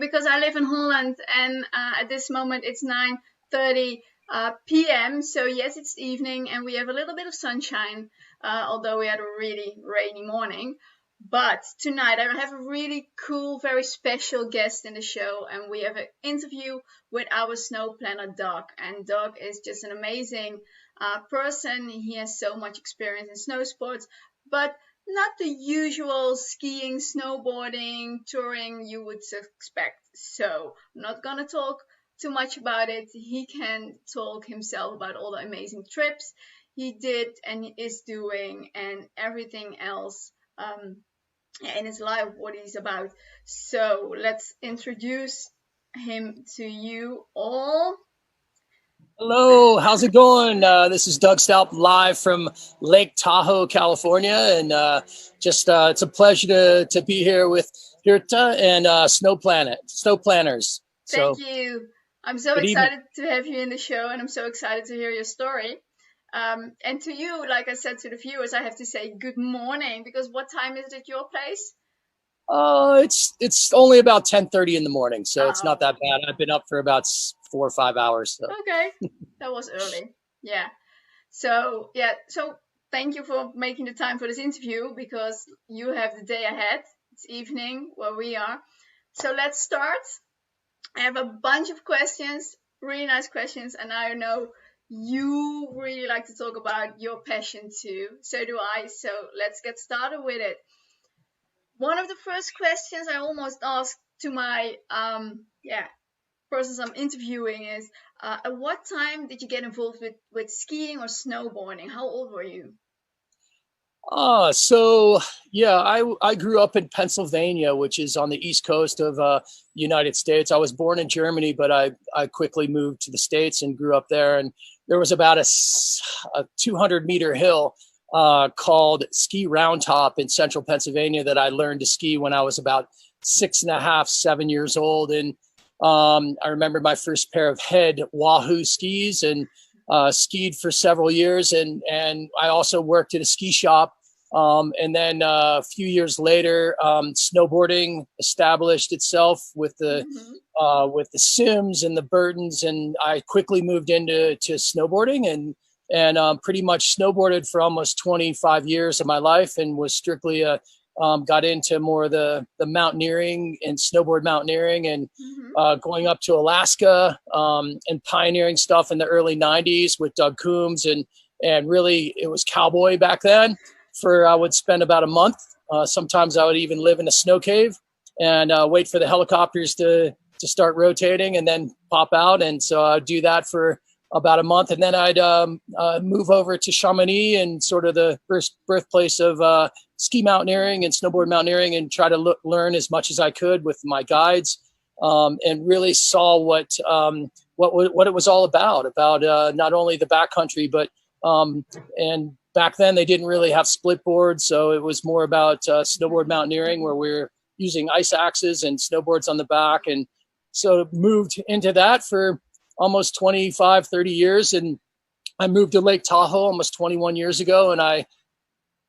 because I live in Holland, and at this moment it's 9:30 p.m. So yes, it's evening, and we have a little bit of sunshine, although we had a really rainy morning. But tonight I have a really cool, very special guest in the show, and we have an interview with our snow planner, Doug. And Doug is just an amazing person. He has so much experience in snow sports, but not the usual skiing, snowboarding, touring you would expect. So I'm not going to talk too much about it. He can talk himself about all the amazing trips he did and is doing, and everything else in his life, what he's about. So let's introduce him to you all. Hello, how's it going? This is Doug Stoup live from Lake Tahoe, California, and it's a pleasure to be here with Geertsen and Snow Planners. Thank you. I'm so excited to have you in the show, and I'm so excited to hear your story. And to you, like I said to the viewers, I have to say good morning, because what time is it at your place? It's only about 10:30 in the morning, so it's not that bad. I've been up for about 4 or 5 hours. So. Okay, that was early. Yeah. So thank you for making the time for this interview, because you have the day ahead. It's evening where we are. So let's start. I have a bunch of questions, really nice questions, and I know you really like to talk about your passion too. So do I. So let's get started with it. One of the first questions I almost asked to my persons I'm interviewing is, at what time did you get involved with skiing or snowboarding? How old were you? I grew up in Pennsylvania, which is on the east coast of United States. I was born in Germany, but I quickly moved to the States and grew up there. And there was about a 200-meter hill called Ski Round Top in central Pennsylvania that I learned to ski when I was about 6.5, 7 years old. And I remember my first pair of head Wahoo skis, and skied for several years. And I also worked at a ski shop. And then a few years later, snowboarding established itself with the Sims and the Burtons, and I quickly moved into snowboarding and pretty much snowboarded for almost 25 years of my life, and was strictly got into more of the mountaineering and snowboard mountaineering, and going up to Alaska and pioneering stuff in the early 90s with Doug Coombs, and really it was cowboy back then. I would spend about a month. Sometimes I would even live in a snow cave and wait for the helicopters to start rotating and then pop out. And so I'd do that for about a month, and then I'd move over to Chamonix, and sort of the birthplace of ski mountaineering and snowboard mountaineering, and try to learn as much as I could with my guides, and really saw what it was all about not only the backcountry, but and back then they didn't really have split boards, so it was more about snowboard mountaineering, where we're using ice axes and snowboards on the back. And so moved into that for almost 25, 30 years. And I moved to Lake Tahoe almost 21 years ago, and I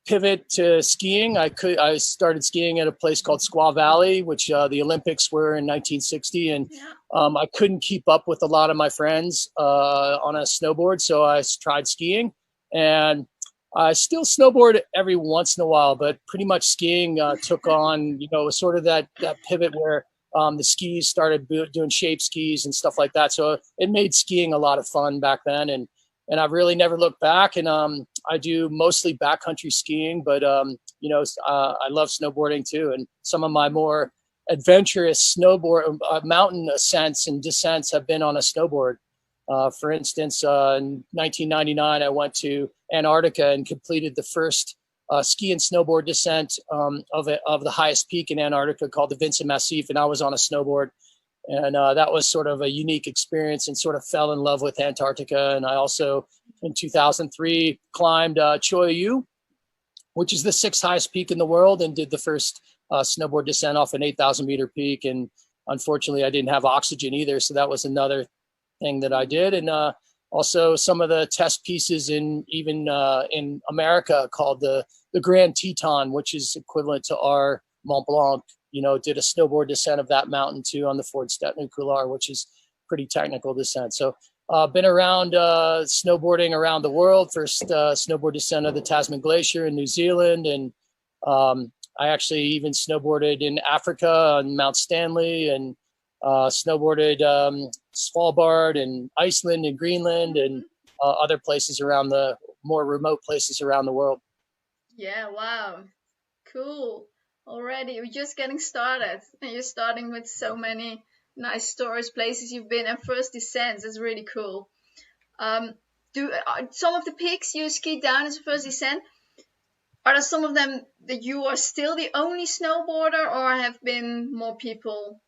pivot to skiing. I started skiing at a place called Squaw Valley, which the Olympics were in 1960. And I couldn't keep up with a lot of my friends on a snowboard. So I tried skiing, and I still snowboard every once in a while, but pretty much skiing took on, sort of that pivot where the skis started doing shape skis and stuff like that. So it made skiing a lot of fun back then. And I've really never looked back. And I do mostly backcountry skiing, but I love snowboarding too. And some of my more adventurous mountain ascents and descents have been on a snowboard. For instance, in 1999, I went to Antarctica and completed the first ski and snowboard descent of the highest peak in Antarctica, called the Vincent Massif, and I was on a snowboard. And that was sort of a unique experience, and sort of fell in love with Antarctica. And I also, in 2003, climbed Choyu, which is the 6th highest peak in the world, and did the first snowboard descent off an 8,000-meter peak. And unfortunately, I didn't have oxygen either, so that was another thing that I did. And also some of the test pieces in America, called the Grand Teton, which is equivalent to our Mont Blanc, did a snowboard descent of that mountain too on the Fordstetten Couloir, which is pretty technical descent. So been around snowboarding around the world. First snowboard descent of the Tasman Glacier in New Zealand, and I actually even snowboarded in Africa on Mount Stanley, and snowboarded Svalbard and Iceland and Greenland and other places around the more remote places around the world. Yeah, wow. Cool. Already, we're just getting started. And you're starting with so many nice stories, places you've been, and first descents. That's really cool. Do some of the peaks you skied down as a first descent, are there some of them that you are still the only snowboarder, or have been more people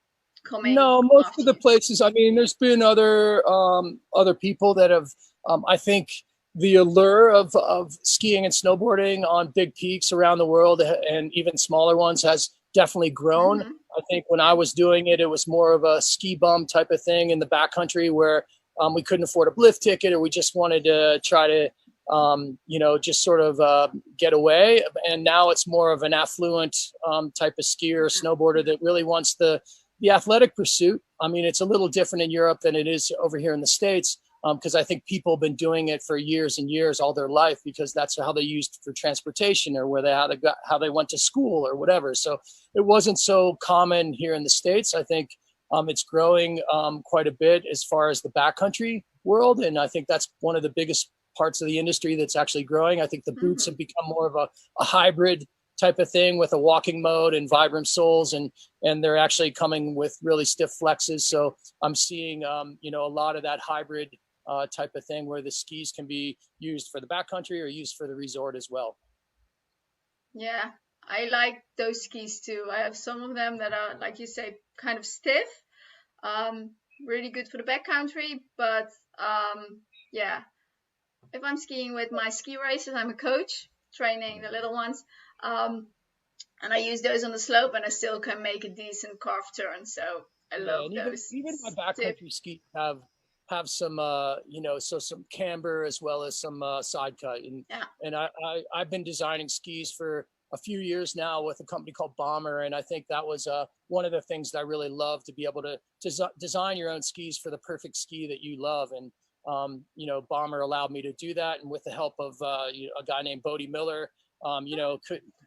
coming? No, most of the places. I mean, there's been other people that have. I think the allure of skiing and snowboarding on big peaks around the world, and even smaller ones, has definitely grown. I think when I was doing it, it was more of a ski bum type of thing in the backcountry where we couldn't afford a lift ticket, or we just wanted to try to just sort of get away. And now it's more of an affluent type of skier or snowboarder that really wants the athletic pursuit. I mean, it's a little different in Europe than it is over here in the States, because I think people have been doing it for years and years, all their life, because that's how they used for transportation, or how they went to school or whatever. So it wasn't so common here in the States. I think it's growing quite a bit as far as the backcountry world. And I think that's one of the biggest parts of the industry that's actually growing. I think the boots have become more of a hybrid type of thing with a walking mode and Vibram soles, and they're actually coming with really stiff flexes. So I'm seeing a lot of that hybrid type of thing where the skis can be used for the backcountry or used for the resort as well. Yeah, I like those skis too. I have some of them that are, like you say, kind of stiff. Really good for the backcountry, but yeah. If I'm skiing with my ski racers, I'm a coach training the little ones, and I use those on the slope, and I still can make a decent carved turn. So I love those. Even my backcountry skis have some some camber as well as some side cut. And I've been designing skis for a few years now with a company called Bomber, and I think that was one of the things that I really love, to be able to design your own skis for the perfect ski that you love. And Bomber allowed me to do that, and with the help of a guy named Bodie Miller,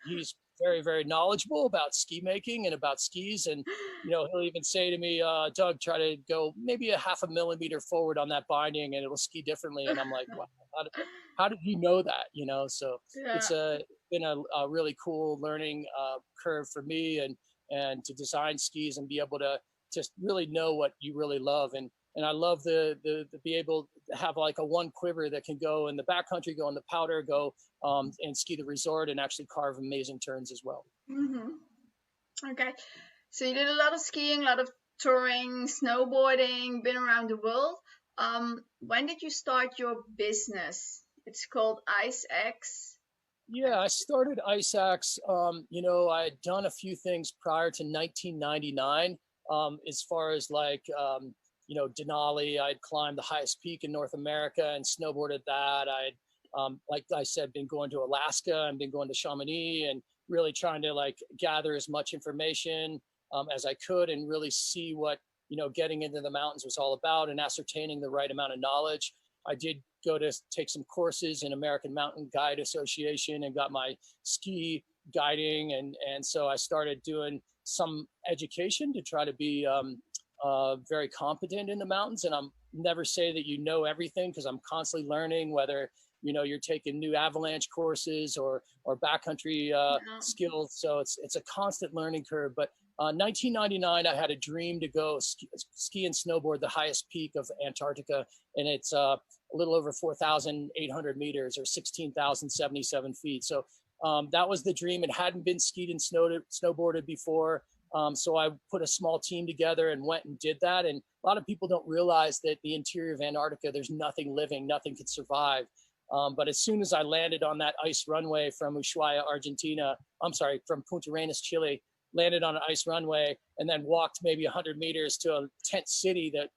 he's very, very knowledgeable about ski making and about skis, and he'll even say to me, Doug, try to go maybe a 0.5 millimeter forward on that binding and it'll ski differently. And I'm like, wow, how did you know that? So it's been a really cool learning curve for me, and to design skis and be able to just really know what you really love. And I love the be able to have like a one quiver that can go in the backcountry, go in the powder, go and ski the resort, and actually carve amazing turns as well. Okay, so you did a lot of skiing, a lot of touring, snowboarding, been around the world. When did you start your business? It's called IceX. Yeah, I started IceX. I had done a few things prior to 1999, as far as like Denali. I'd climbed the highest peak in North America and snowboarded that. I'd, like I said, been going to Alaska and been going to Chamonix, and really trying to like gather as much information as I could, and really see what, getting into the mountains was all about, and ascertaining the right amount of knowledge. I did go to take some courses in American Mountain Guide Association and got my ski guiding. And so I started doing some education to try to be very competent in the mountains. And I'm never say that everything, because I'm constantly learning, whether you're taking new avalanche courses or backcountry skills. So it's a constant learning curve. But 1999, I had a dream to go ski and snowboard the highest peak of Antarctica, and it's a little over 4,800 meters, or 16,077 feet. So that was the dream. It hadn't been skied and snowboarded before. So I put a small team together and went and did that. And a lot of people don't realize that the interior of Antarctica, there's nothing living, nothing could survive. But as soon as I landed on that ice runway from from Punta Arenas, Chile, landed on an ice runway, and then walked maybe 100 meters to a tent city that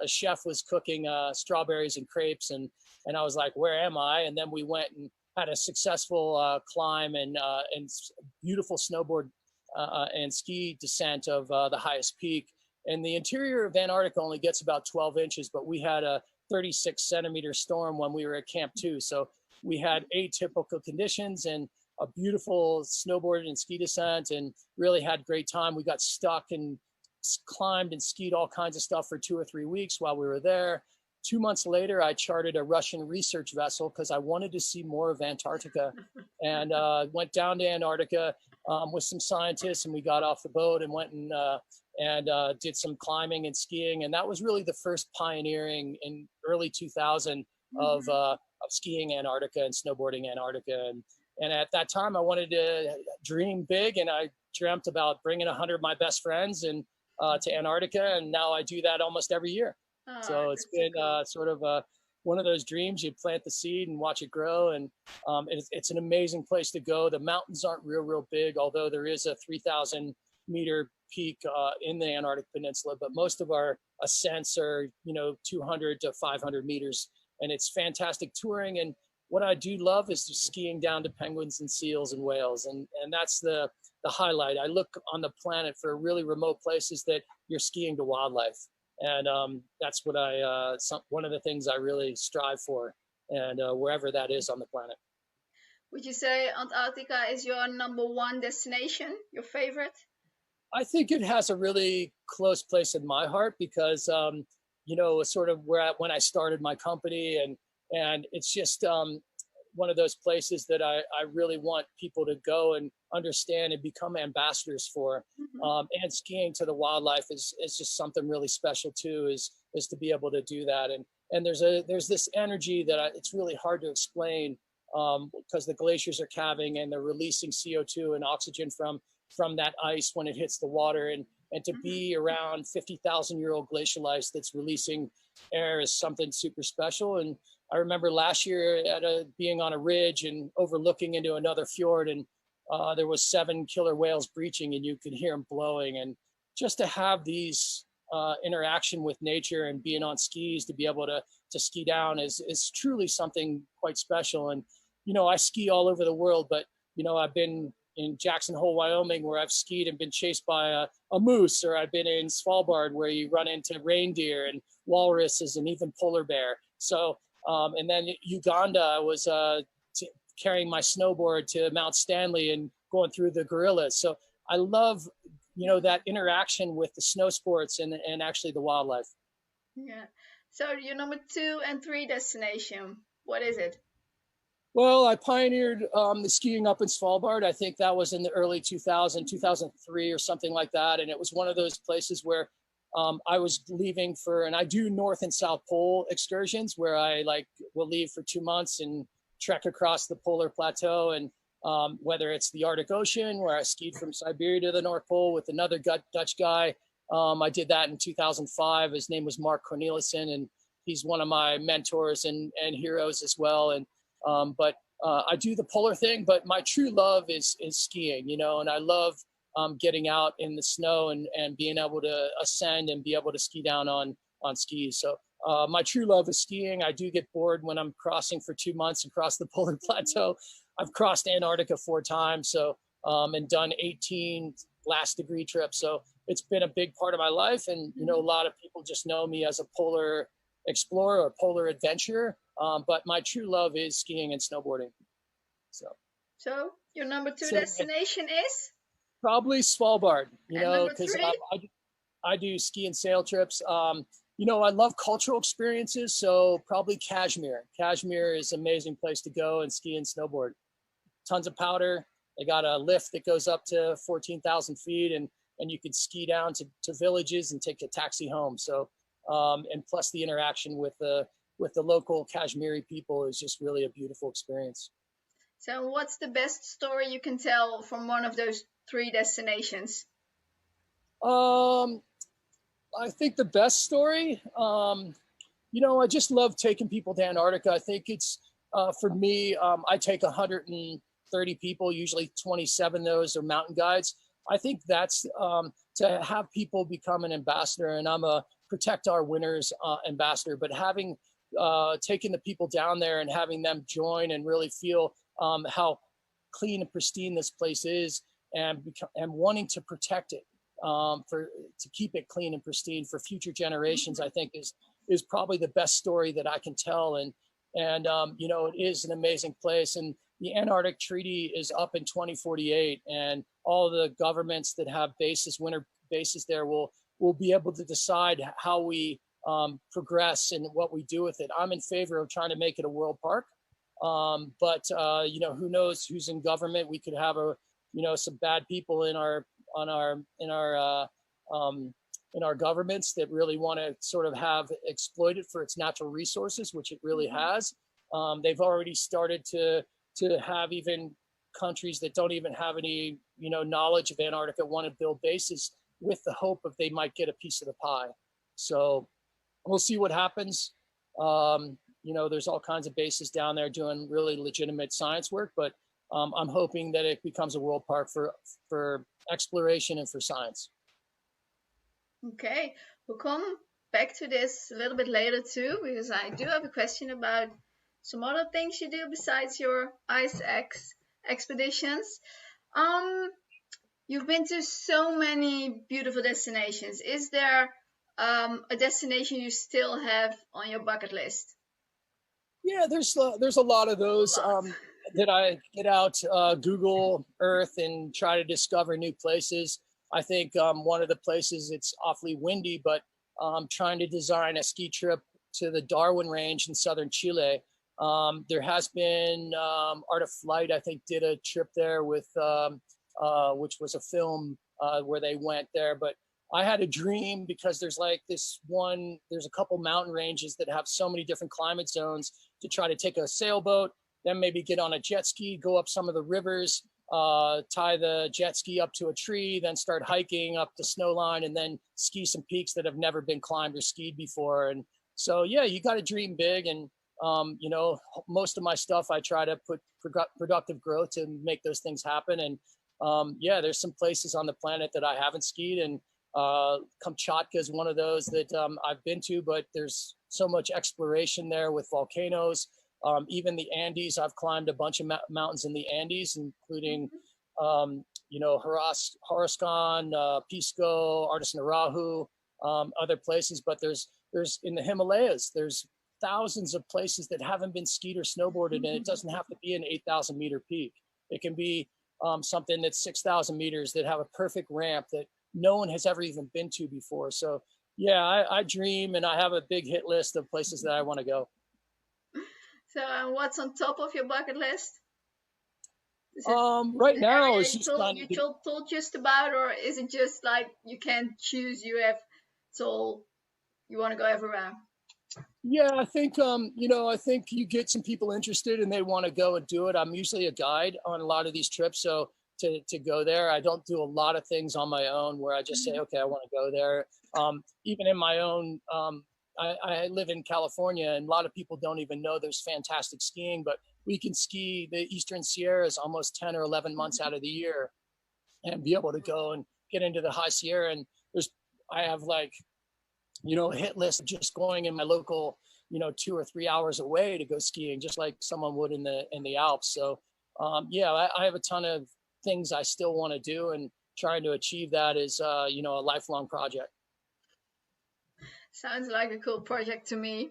a chef was cooking strawberries and crepes. And I was like, where am I? And then we went and had a successful climb and beautiful snowboard and ski descent of the highest peak. And the interior of Antarctica only gets about 12 inches, but we had a 36 centimeter storm when we were at Camp 2. So we had atypical conditions and a beautiful snowboard and ski descent, and really had great time. We got stuck and climbed and skied all kinds of stuff for 2 or 3 weeks while we were there. 2 months later, I chartered a Russian research vessel because I wanted to see more of Antarctica, and went down to Antarctica with some scientists, and we got off the boat and went and did some climbing and skiing. And that was really the first pioneering in early 2000 of skiing Antarctica and snowboarding Antarctica. And at that time, I wanted to dream big, and I dreamt about bringing 100 of my best friends and to Antarctica, and now I do that almost every year. So it's been sort of one of those dreams. You plant the seed and watch it grow, and it's an amazing place to go. The mountains aren't real big, although there is a 3,000 meter peak in the Antarctic Peninsula, but most of our ascents are 200 to 500 meters, and it's fantastic touring. And what I do love is just skiing down to penguins and seals and whales, and that's the highlight. I look on the planet for really remote places that you're skiing to wildlife. And that's what one of the things I really strive for, and wherever that is on the planet. Would you say Antarctica is your #1 destination, your favorite? I think it has a really close place in my heart because, sort of when I started my company, and it's just one of those places that I really want people to go and understand and become ambassadors for. And skiing to the wildlife is just something really special too, is to be able to do that. And there's this energy that it's really hard to explain because the glaciers are calving and they're releasing CO2 and oxygen from that ice when it hits the water. And to be around 50,000-year-old glacial ice that's releasing air is something super special. And I remember last year being on a ridge and overlooking into another fjord, and there was 7 killer whales breaching, and you could hear them blowing. And just to have these interaction with nature and being on skis, to be able to ski down is truly something quite special. And, I ski all over the world, but, I've been in Jackson Hole, Wyoming, where I've skied and been chased by a moose, or I've been in Svalbard where you run into reindeer and walruses and even polar bear. So, and then Uganda, I was carrying my snowboard to Mount Stanley and going through the gorillas. So I love, that interaction with the snow sports and actually the wildlife. Yeah. So your #2 and 3 destination, what is it? Well, I pioneered the skiing up in Svalbard. I think that was in the early 2003 or something like that. And it was one of those places where I was leaving and I do North and South Pole excursions where I will leave for 2 months and trek across the polar plateau. And whether it's the Arctic Ocean, where I skied from Siberia to the North Pole with another Dutch guy. I did that in 2005. His name was Mark Cornelissen, and he's one of my mentors and heroes as well. And but I do the polar thing, but my true love is skiing, and I love getting out in the snow and being able to ascend and be able to ski down on skis. So my true love is skiing. I do get bored when I'm crossing for 2 months across the polar plateau. I've crossed Antarctica 4 times, so and done 18 last degree trips. So it's been a big part of my life. And, a lot of people just know me as a polar explorer or polar adventurer. But my true love is skiing and snowboarding. So your #2 destination is? Probably Svalbard, because I do ski and sail trips. I love cultural experiences. So probably Kashmir. Kashmir is an amazing place to go and ski and snowboard. Tons of powder. They got a lift that goes up to 14,000 feet, and you can ski down to villages and take a taxi home. So, and plus the interaction with the local Kashmiri people is just really a beautiful experience. So what's the best story you can tell from one of those 3 destinations? I think the best story, I just love taking people to Antarctica. I think it's, for me, I take 130 people, usually 27 of those are mountain guides. I think that's to have people become an ambassador, and I'm a Protect Our Winners ambassador, but having taking the people down there and having them join and really feel how clean and pristine this place is, and wanting to protect it, to keep it clean and pristine for future generations, I think is probably the best story that I can tell. And you know, it is an amazing place. And the Antarctic Treaty is up in 2048, and all the governments that have winter bases there will be able to decide how we progress and what we do with it. I'm in favor of trying to make it a world park. But you know, who knows who's in government? We could have some bad people in our governments that really want to sort of exploit it for its natural resources, which it really has. They've already started to have even countries that don't even have any knowledge of Antarctica want to build bases with the hope of they might get a piece of the pie. So we'll see what happens. There's all kinds of bases down there doing really legitimate science work, but I'm hoping that it becomes a world park for exploration and for science. Okay, we'll come back to this a little bit later too, because I do have a question about some other things you do besides your IceX expeditions. You've been to so many beautiful destinations. Is there a destination you still have on your bucket list? Yeah, there's a lot of those that I get out, Google Earth, and try to discover new places. I think one of the places, it's awfully windy, but trying to design a ski trip to the Darwin Range in southern Chile. There has been Art of Flight, I think, did a trip there with which was a film where they went there. But I had a dream, because there's a couple mountain ranges that have so many different climate zones, to try to take a sailboat, then maybe get on a jet ski, go up some of the rivers, tie the jet ski up to a tree, then start hiking up the snow line, and then ski some peaks that have never been climbed or skied before. And so, yeah, you got to dream big. And, most of my stuff, I try to put productive growth to make those things happen. And yeah, there's some places on the planet that I haven't skied, and Kamchatka is one of those that I've been to, but there's so much exploration there with volcanoes. Even the Andes, I've climbed a bunch of mountains in the Andes, including, Horascon, Pisco, Artisana other places. But there's in the Himalayas, there's thousands of places that haven't been skied or snowboarded, and it doesn't have to be an 8,000 meter peak. It can be something that's 6,000 meters that have a perfect ramp that no one has ever even been to before. So yeah, I dream, and I have a big hit list of places that I want to go. So what's on top of your bucket list? Right now it's just told just about, or is it just like you can't choose, you have told you want to go everywhere? Yeah, I think I think you get some people interested and they want to go and do it. I'm usually a guide on a lot of these trips, so to go there, I don't do a lot of things on my own where I just say, okay, I want to go there. Even in my own, I live in California, and a lot of people don't even know there's fantastic skiing, but we can ski the Eastern Sierras almost 10 or 11 months out of the year and be able to go and get into the High Sierra. And I have a hit list of just going in my local, 2 or 3 hours away to go skiing, just like someone would in the Alps. So yeah, I have a ton of things I still want to do, and trying to achieve that is, a lifelong project. Sounds like a cool project to me.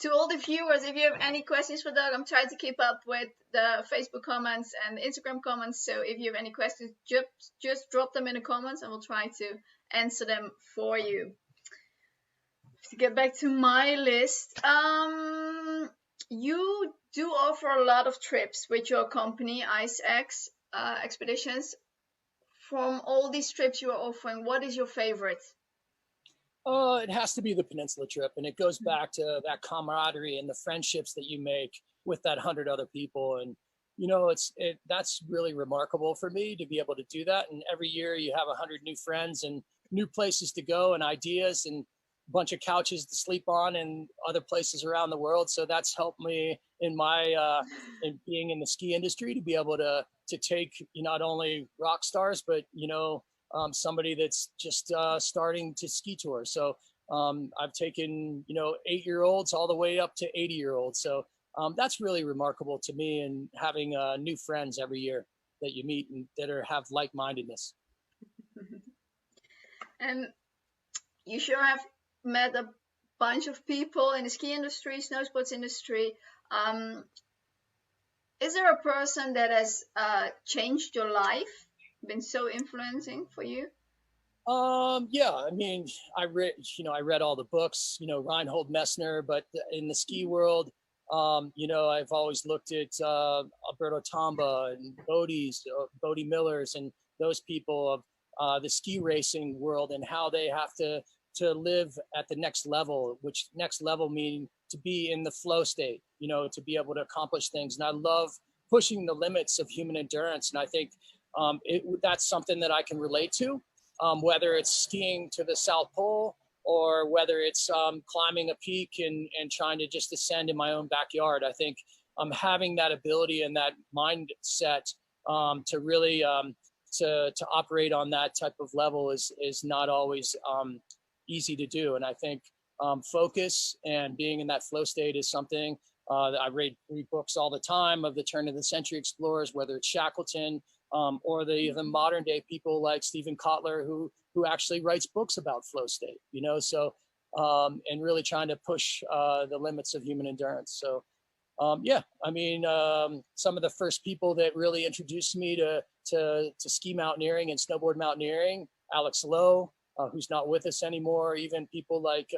To all the viewers, if you have any questions for Doug, I'm trying to keep up with the Facebook comments and the Instagram comments. So if you have any questions, just drop them in the comments, and we'll try to answer them for you. To get back to my list, you do offer a lot of trips with your company, IceX Expeditions. From all these trips you are offering, what is your favorite? It has to be the Peninsula trip, and it goes back to that camaraderie and the friendships that you make with that 100 other people. And that's really remarkable for me to be able to do that. And every year you have 100 new friends and new places to go and ideas and a bunch of couches to sleep on and other places around the world. So that's helped me in my in being in the ski industry, to be able to take not only rock stars, but somebody that's just starting to ski tour. So I've taken 8-year-olds all the way up to 80-year-olds. So that's really remarkable to me, and having new friends every year. that you meet and that have like-mindedness. And you sure have met a bunch of people in the ski industry, snow sports industry. Is there a person that has changed your life, been so influencing for you? Yeah, I mean, I read all the books, Reinhold Messner, but in the ski world, I've always looked at Alberto Tomba and Bodie Millers and those people of the ski racing world and how they have to live at the next level, which next level meaning to be in the flow state, to be able to accomplish things. And I love pushing the limits of human endurance. And I think that's something that I can relate to. Whether it's skiing to the South Pole or whether it's climbing a peak and trying to just ascend in my own backyard. I think having that ability and that mindset to really to operate on that type of level is not always easy to do. And I think focus and being in that flow state is something that I read books all the time of the turn of the century explorers, whether it's Shackleton, or the modern day people like Stephen Kotler, who actually writes books about flow state, so and really trying to push the limits of human endurance. So some of the first people that really introduced me to ski mountaineering and snowboard mountaineering, Alex Lowe, who's not with us anymore, even people like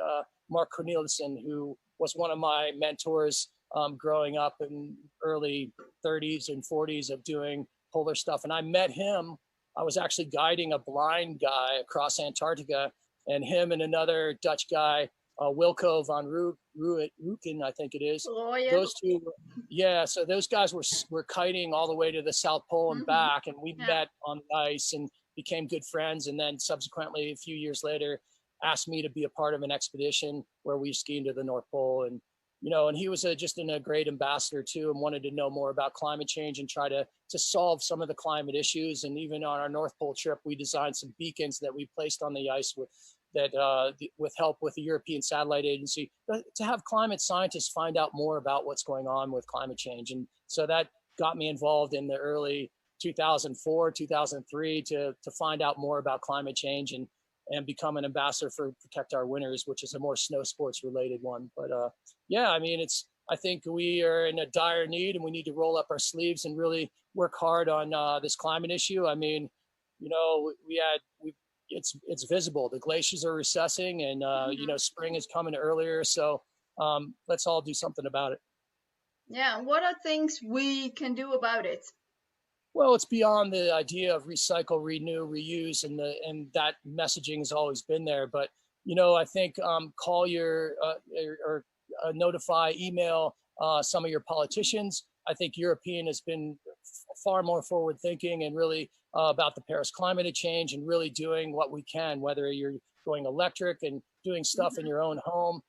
Mark Cornelissen, who was one of my mentors growing up in early 30s and 40s of doing polar stuff. And I met him. I was actually guiding a blind guy across Antarctica, and him and another Dutch guy, Wilco van Rooken, I think it is. Oh, yeah. Those two, yeah. So those guys were kiting all the way to the South Pole and back, and we met on the ice and became good friends. And then subsequently, a few years later, asked me to be a part of an expedition where we skied to the North Pole. And and he was just a great ambassador too, and wanted to know more about climate change and try to solve some of the climate issues. And even on our North Pole trip, we designed some beacons that we placed on the ice with help with the European Satellite Agency to have climate scientists find out more about what's going on with climate change. And so that got me involved in the early 2004, 2003 to find out more about climate change and become an ambassador for Protect Our Winters, which is a more snow sports related one. But I think we are in a dire need, and we need to roll up our sleeves and really work hard on this climate issue. I mean, it's visible. The glaciers are recessing, and spring is coming earlier. So let's all do something about it. Yeah. What are things we can do about it? Well, it's beyond the idea of recycle, renew, reuse, and that messaging has always been there. But I think call your or notify, email some of your politicians. I think European has been far more forward thinking and really about the Paris climate change and really doing what we can, whether you're going electric and doing stuff in your own home,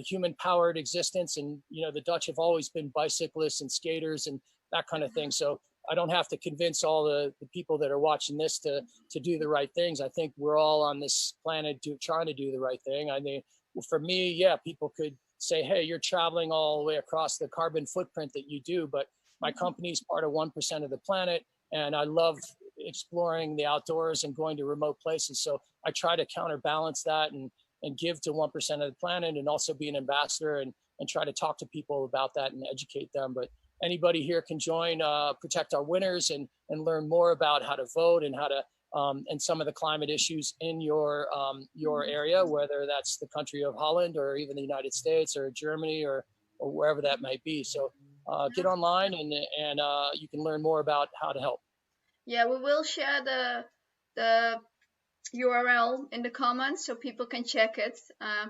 human powered existence. And, the Dutch have always been bicyclists and skaters and that kind of thing. So I don't have to convince all the people that are watching this to do the right things. I think we're all on this planet trying to do the right thing. I mean, for me, people could say, hey, you're traveling all the way across the carbon footprint that you do, but my company's part of 1% of the planet, and I love exploring the outdoors and going to remote places. So I try to counterbalance that and give to 1% of the planet, and also be an ambassador and try to talk to people about that and educate them. But anybody here can join Protect Our Winters and learn more about how to vote and how to and some of the climate issues in your area, whether that's the country of Holland or even the United States or Germany or wherever that might be. So get online and you can learn more about how to help. Yeah, we will share the URL in the comments so people can check it.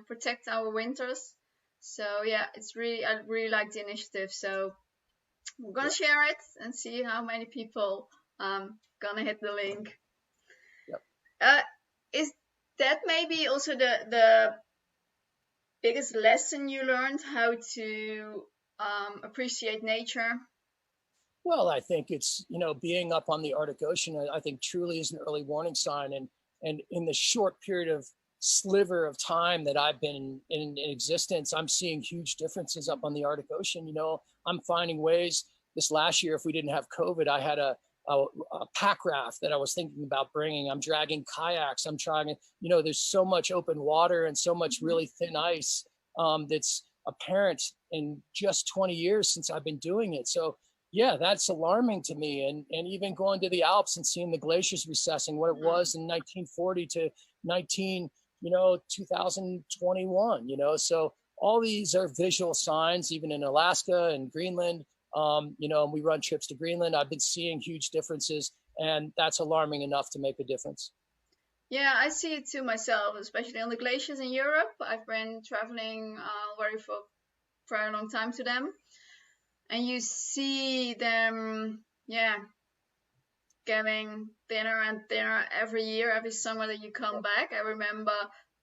Protect Our Winters. So yeah, I really like the initiative. So we're gonna share it and see how many people gonna hit the link. Yep. Is that maybe also the biggest lesson you learned, how to appreciate nature? Well, I think it's, being up on the Arctic Ocean, I think truly is an early warning sign. And in the short period of sliver of time that I've been in existence, I'm seeing huge differences up on the Arctic Ocean. I'm finding ways. This last year, if we didn't have COVID, I had a a pack raft that I was thinking about bringing. I'm dragging kayaks. I'm trying, there's so much open water and so much really thin ice that's apparent in just 20 years since I've been doing it. So yeah, that's alarming to me. And even going to the Alps and seeing the glaciers recessing, what it was in 1940 to 2021, so all these are visual signs, even in Alaska and Greenland. And we run trips to Greenland. I've been seeing huge differences, and that's alarming enough to make a difference. Yeah, I see it too myself, especially on the glaciers in Europe. I've been traveling for a long time to them, and you see them, getting thinner and thinner every year, every summer that you come back. I remember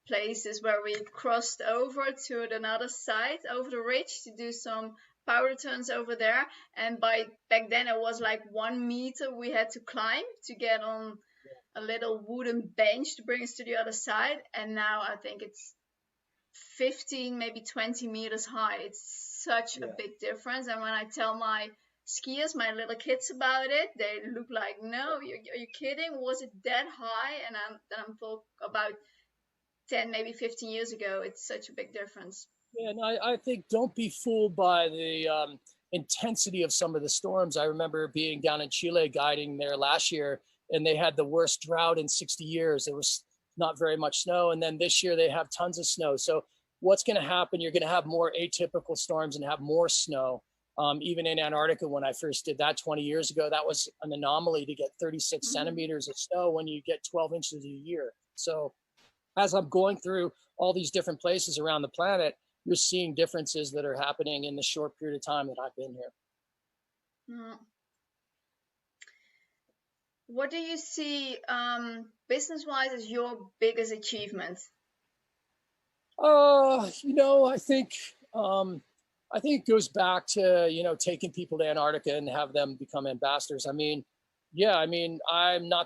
places where we crossed over to another side over the ridge to do some powder turns over there, and back then it was like 1 meter we had to climb to get on a little wooden bench to bring us to the other side, and now I think it's 15, maybe 20 meters high. It's such a big difference. And when I tell my skiers, my little kids, about it, they look like, no, are you kidding? Was it that high? And I'm talking about 10, maybe 15 years ago. It's such a big difference. Yeah, and I think don't be fooled by the intensity of some of the storms. I remember being down in Chile guiding there last year, and they had the worst drought in 60 years. There was not very much snow. And then this year they have tons of snow. So what's going to happen? You're going to have more atypical storms and have more snow. Even in Antarctica, when I first did that 20 years ago, that was an anomaly to get 36 centimeters of snow when you get 12 inches a year. So as I'm going through all these different places around the planet, you're seeing differences that are happening in the short period of time that I've been here. What do you see business-wise as your biggest achievement? I think it goes back to, taking people to Antarctica and have them become ambassadors. I'm not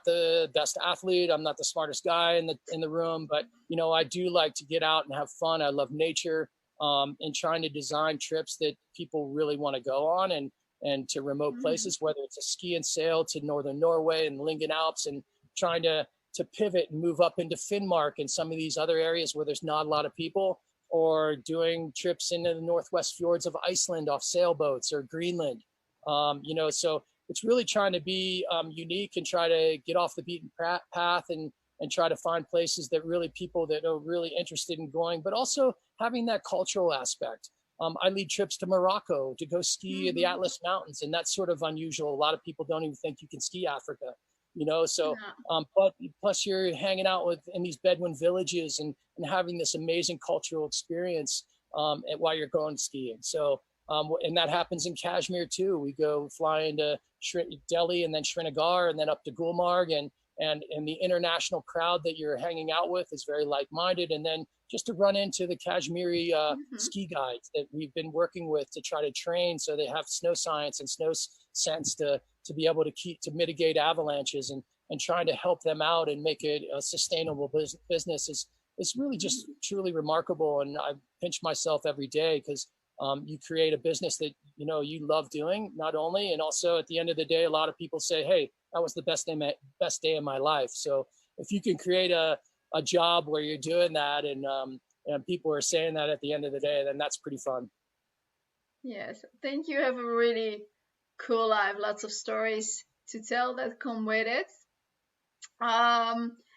the best athlete. I'm not the smartest guy in the room, but, I do like to get out and have fun. I love nature, and trying to design trips that people really want to go on and to remote places, whether it's a ski and sail to northern Norway and Lingen Alps, and trying to pivot and move up into Finnmark and some of these other areas where there's not a lot of people, or doing trips into the northwest fjords of Iceland off sailboats, or Greenland. So it's really trying to be unique and try to get off the beaten path and try to find places that really people that are really interested in going, but also having that cultural aspect. I lead trips to Morocco to go ski the Atlas Mountains, and that's sort of unusual. A lot of people don't even think you can ski Africa, but plus you're hanging out in these Bedouin villages and having this amazing cultural experience while you're going skiing. So, and that happens in Kashmir too. We go fly into Delhi and then Srinagar and then up to Gulmarg, and the international crowd that you're hanging out with is very like-minded. And then just to run into the Kashmiri ski guides that we've been working with to try to train, so they have snow science and snow sense to be able to mitigate avalanches, and trying to help them out and make it a sustainable business is really just truly remarkable. And I pinch myself every day because you create a business that you love doing, not only, and also at the end of the day, a lot of people say, hey, that was the best day of my life. So if you can create a job where you're doing that and people are saying that at the end of the day, then that's pretty fun. Yes, I think you have a really cool life, lots of stories to tell that come with it.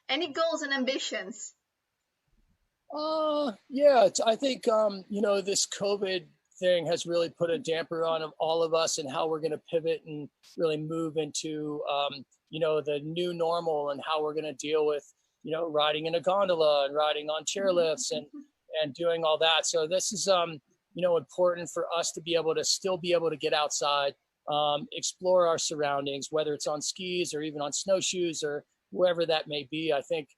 Any goals and ambitions? I think this COVID thing has really put a damper on all of us and how we're going to pivot and really move into the new normal, and how we're going to deal with riding in a gondola and riding on chairlifts and doing all that. So this is important for us to be able to get outside, explore our surroundings, whether it's on skis or even on snowshoes or wherever that may be. I think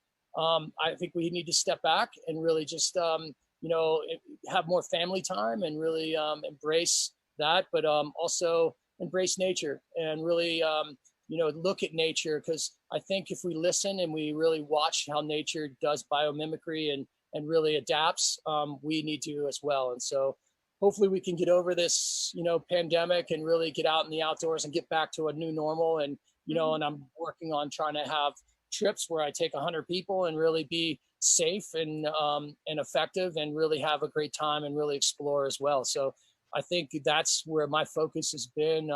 we need to step back and really just have more family time and really embrace that, but also embrace nature and really look at nature, because I think if we listen and we really watch how nature does biomimicry and really adapts, we need to as well. And so hopefully we can get over this, pandemic and really get out in the outdoors and get back to a new normal. And, and I'm working on trying to have trips where I take 100 people and really be safe and effective and really have a great time and really explore as well. So I think that's where my focus has been,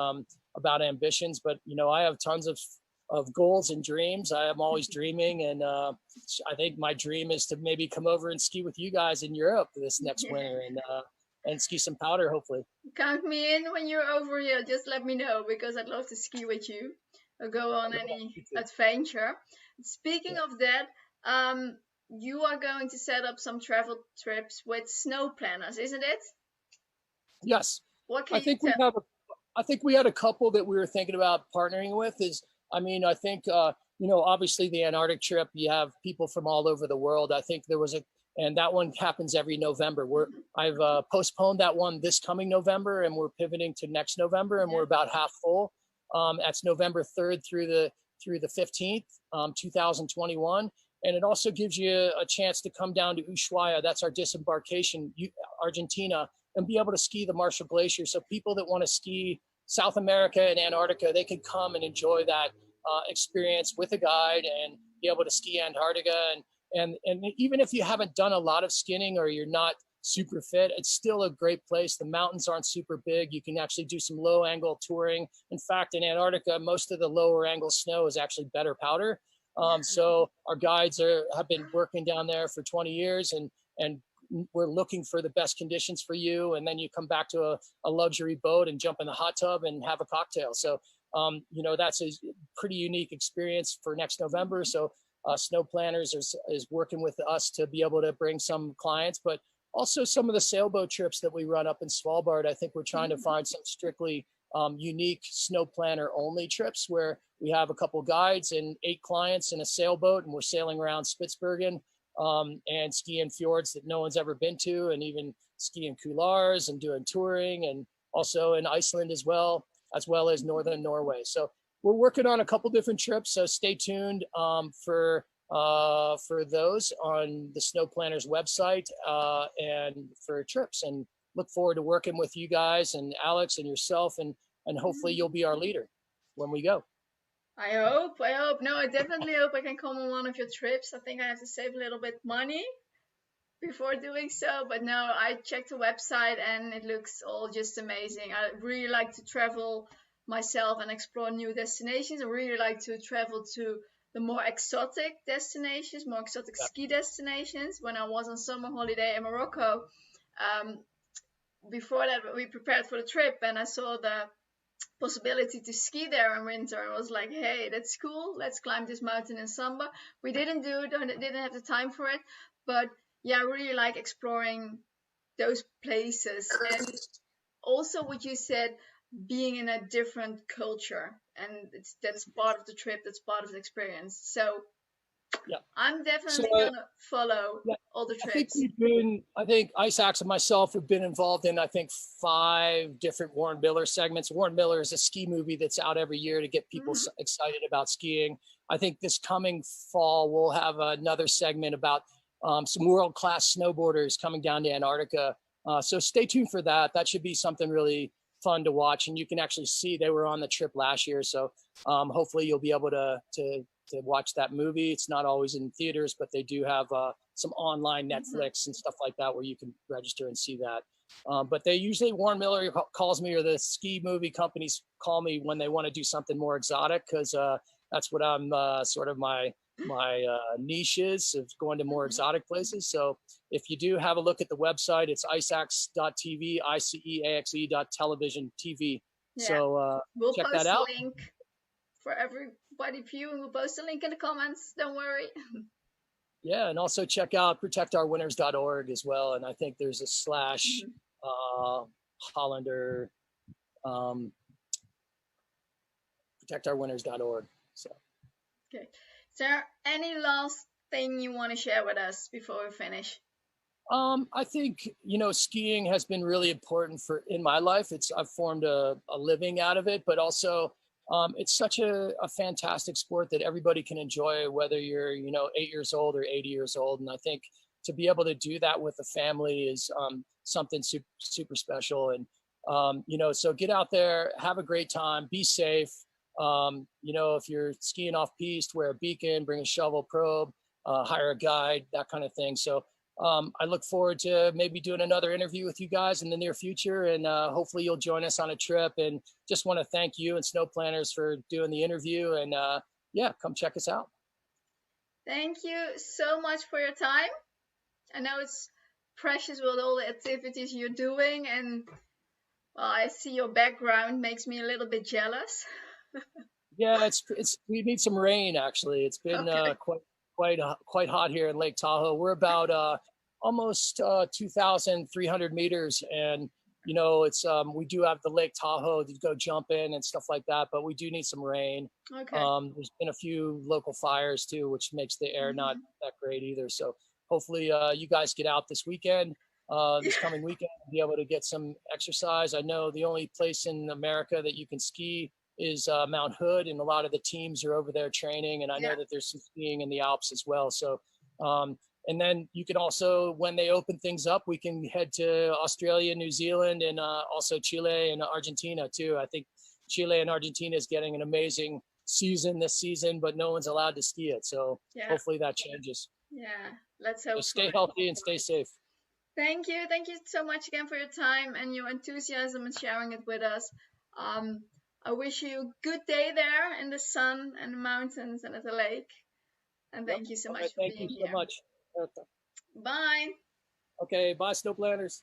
about ambitions. But, I have tons of goals and dreams. I am always dreaming. And I think my dream is to maybe come over and ski with you guys in Europe this next winter and ski some powder, hopefully. Count me in when you're over here. Just let me know, because I'd love to ski with you or go on any adventure. Speaking of that, you are going to set up some travel trips with snow planners, isn't it? Yes. What can I think we had a couple that we were thinking about partnering with. I think obviously the Antarctic trip, you have people from all over the world. I think there was and that one happens every November. I've postponed that one this coming November, and we're pivoting to next November, and we're about half full. That's November 3rd through the 15th, 2021. And it also gives you a chance to come down to Ushuaia. That's our disembarkation, Argentina, and be able to ski the Marshall Glacier. So people that want to ski South America and Antarctica, they can come and enjoy that experience with a guide and be able to ski Antarctica. And even if you haven't done a lot of skinning or you're not super fit, it's still a great place. The mountains aren't super big. You can actually do some low angle touring. In fact, in Antarctica, most of the lower angle snow is actually better powder. So our guides have been working down there for 20 years, and we're looking for the best conditions for you. And then you come back to a luxury boat and jump in the hot tub and have a cocktail. So, that's a pretty unique experience for next November. So Snow Planners is working with us to be able to bring some clients, but also some of the sailboat trips that we run up in Svalbard. I think we're trying to find some strictly unique snow planner only trips where we have a couple guides and 8 clients in a sailboat, and we're sailing around Spitsbergen and skiing fjords that no one's ever been to, and even skiing couloirs and doing touring, and also in Iceland as well as northern Norway. So we're working on a couple different trips. So stay tuned for those on the Snow Planners website and for trips, and look forward to working with you guys and Alex and yourself, and hopefully you'll be our leader when we go. I hope. No, I definitely hope I can come on one of your trips. I think I have to save a little bit money before doing so. But no, I checked the website and it looks all just amazing. I really like to travel myself and explore new destinations. I really like to travel to the more exotic destinations, more exotic ski destinations. When I was on summer holiday in Morocco, before that we prepared for the trip, and I saw the possibility to ski there in winter. I was like, hey, that's cool. Let's climb this mountain in summer. We didn't have the time for it. But yeah, I really like exploring those places. And also what you said, being in a different culture. And that's part of the trip. That's part of the experience. So yeah, I'm definitely going to follow all the trips. I think Ice Axe and myself have been involved in, 5 different Warren Miller segments. Warren Miller is a ski movie that's out every year to get people excited about skiing. I think this coming fall, we'll have another segment about some world-class snowboarders coming down to Antarctica. So stay tuned for that. That should be something really fun to watch. And you can actually see they were on the trip last year. So hopefully you'll be able to watch that movie. It's not always in theaters, but they do have some online Netflix and stuff like that where you can register and see that. But they usually, Warren Miller calls me, or the ski movie companies call me when they want to do something more exotic, because that's what I'm sort of my niche is, of going to more exotic places. So if you do have a look at the website, it's iceaxe.tv, ICEAXE.television TV. Yeah. So we'll check that out. Post a link for everybody viewing. We'll post a link in the comments. Don't worry. Yeah, and also check out protectourwinters.org as well. And I think there's a / Hollander protectourwinters.org. So. Okay. Is there any last thing you want to share with us before we finish? I think, skiing has been really important in my life. I've formed a living out of it, but also it's such a fantastic sport that everybody can enjoy, whether you're, 8 years old or 80 years old. And I think to be able to do that with the family is something super, super special. And, so get out there, have a great time, be safe. If you're skiing off piste, wear a beacon, bring a shovel, probe, hire a guide, that kind of thing. So I look forward to maybe doing another interview with you guys in the near future, and hopefully you'll join us on a trip. And just want to thank you and Snow Planners for doing the interview, and come check us out. Thank you so much for your time. I know it's precious with all the activities you're doing, and I see your background makes me a little bit jealous. Yeah, it's we need some rain actually. It's been quite hot here in Lake Tahoe. We're about almost 2,300 meters, and it's we do have the Lake Tahoe to go jump in and stuff like that, but we do need some rain. Okay. There's been a few local fires too, which makes the air not that great either. So hopefully you guys get out this weekend, this coming weekend, and be able to get some exercise. I know the only place in America that you can ski is Mount Hood, and a lot of the teams are over there training, and I know that there's some skiing in the Alps as well. So and then you can also, when they open things up, we can head to Australia, New Zealand, and also Chile and Argentina too. I think Chile and Argentina is getting an amazing season this season, but no one's allowed to ski it. So hopefully that changes. Yeah, let's hope. So stay healthy and stay safe. Thank you. Thank you so much again for your time and your enthusiasm and sharing it with us. I wish you a good day there in the sun and the mountains and at the lake. And thank you so much for being here. Thank you so much. Bye. Okay, bye, Snow Planners.